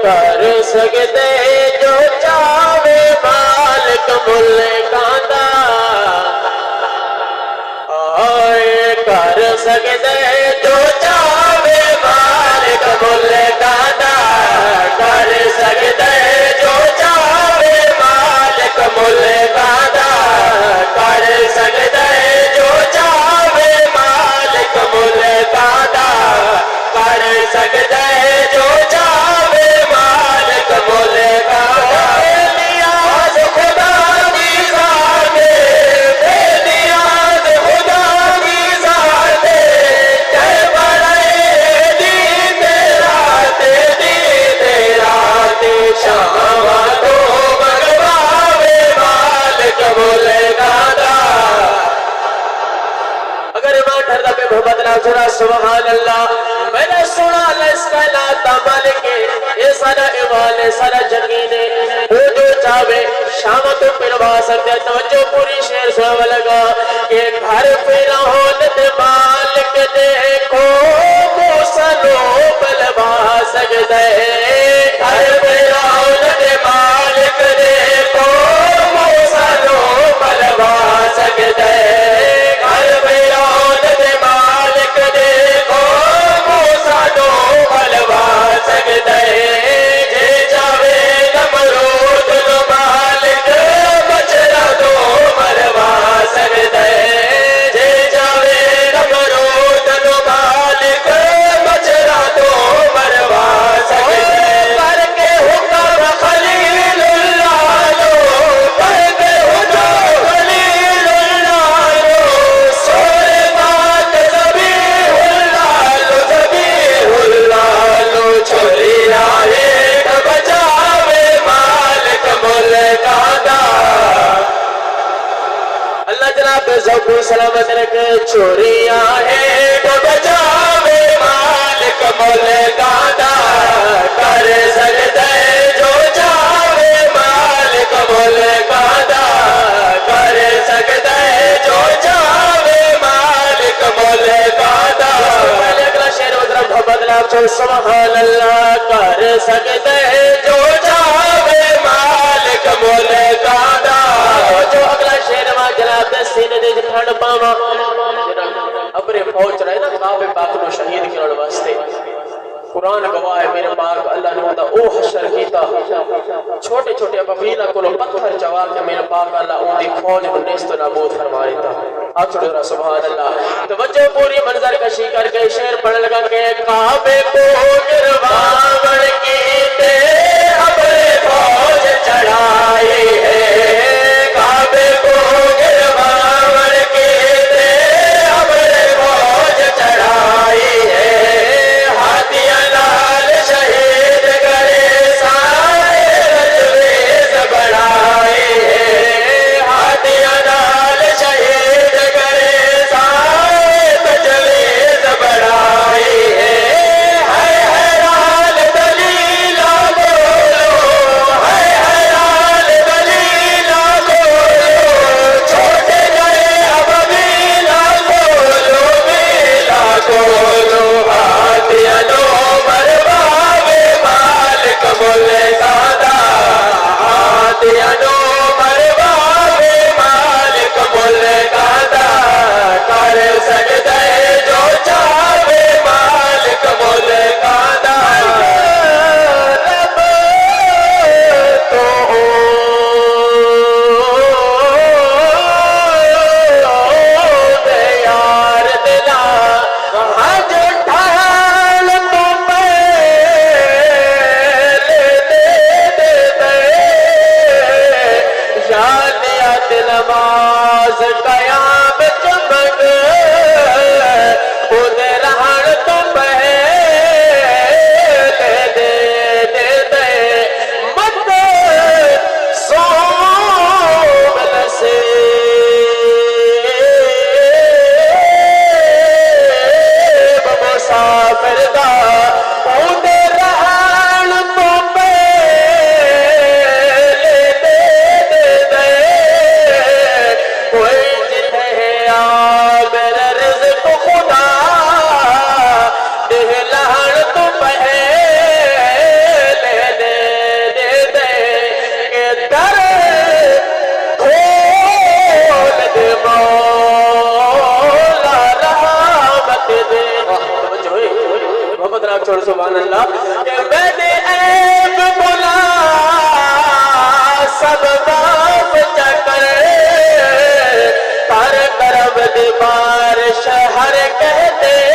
کر سکتے جو چاہے مالک ملکاں دا کر سکتے جو چاہے مالک ملکاں دا کر سکتے جو چاہے مالک ملکاں دا کر سکتے جو چاہے مالک ملکاں دا کر سکتے جو چاہے مالک ملکاں دا نیاز خدا کی ذات بے نیاز خدا کی ذات کہ بڑے دی تیرا شام تو بگواوے مالک ملکاں دا اگر ایمان ٹھہرتا پہ محمد ناظرہ سبحان اللہ میں نے سنا لس کائنات مالک یہ سارا ایمان ہے سارا یقین ہے وہ جو چاہے شام تو پلوا سکتے توجہ پوری شعر سنا لگا کہ گھر پہ رہونت مالک دیکھو موسلو پلوا سکتے گھر پہ رہونت مالک دیکھو موسلو پلوا سکتے گھر پہ رہونت مالک دیکھو موسلو پلوا سکتے جے چاہے نمرود نو مالک بچڑا تو مروا سکتے جے چاہے نمرود نو مالک بچڑا تو مروا سکتے کر کے حکم خلیل اللہ لو کر کے حکم خلیل اللہ لو سورے بات ذبیح اللہ لو ذبیح اللہ لو چھوڑی آئے بچاوے مالک ملکاں دا اللہ جناب ذوق سلامت رکھے چوریاں ہیں تو بچاوے مالک ملکاں دا کر سکتے جو چاہے مالک ملکاں دا کر سکتے جو چاہے مالک ملکاں دا پہلے اگلا شعر وزرم محمد نام چھو سبحان اللہ کر سکتے جو چاہے مالک ملکاں دا جو اگلا شعر ماں جناب سینے دے جھنڈ پاما ابرے پہنچ رہے نا خواب پاک نو شہید کرن واسطے قرآن گواہ ہے میرے پاک اللہ نے ہوتا او حشر کیتا چھوٹے چھوٹے ابابیلہ کلو پتھر چوا کے میرے پاک اللہ ان دی فوج کو نیست و نابود فرمائے تھا آپ چھوڑے رہا سبحان اللہ توجہ پوری منظر کشی کر کے شعر پڑھ لگا کہ کعبے کو گرواوڑ کیتے ابرے فوج چڑھائی ہے کعبے کو گرواوڑ کیتے ابرے فوج چڑھائی ہے ہاتھیاں لال شہید کرے سارے رجویز بڑھائی ہے ہاتھیاں لال شہید کرے سارے تجویز بڑھائی ہے حیران دلیلہ بولو حیران دلیلہ بولو چھوٹے گئے اب بیلا بولو بیلا بولو ہاتھیاں لو مرواوے مالک ملکاں دا ہاتھیاں لو مرواوے مالک ملکاں دا کر سکتے جو چاہے مالک ملکاں دا رب تو دے یار دلا اپنا چھوڑ سبحان اللہ کہ میں نے عیب بلا سب معاف چکر کر کرم دی بارش ہر کہتے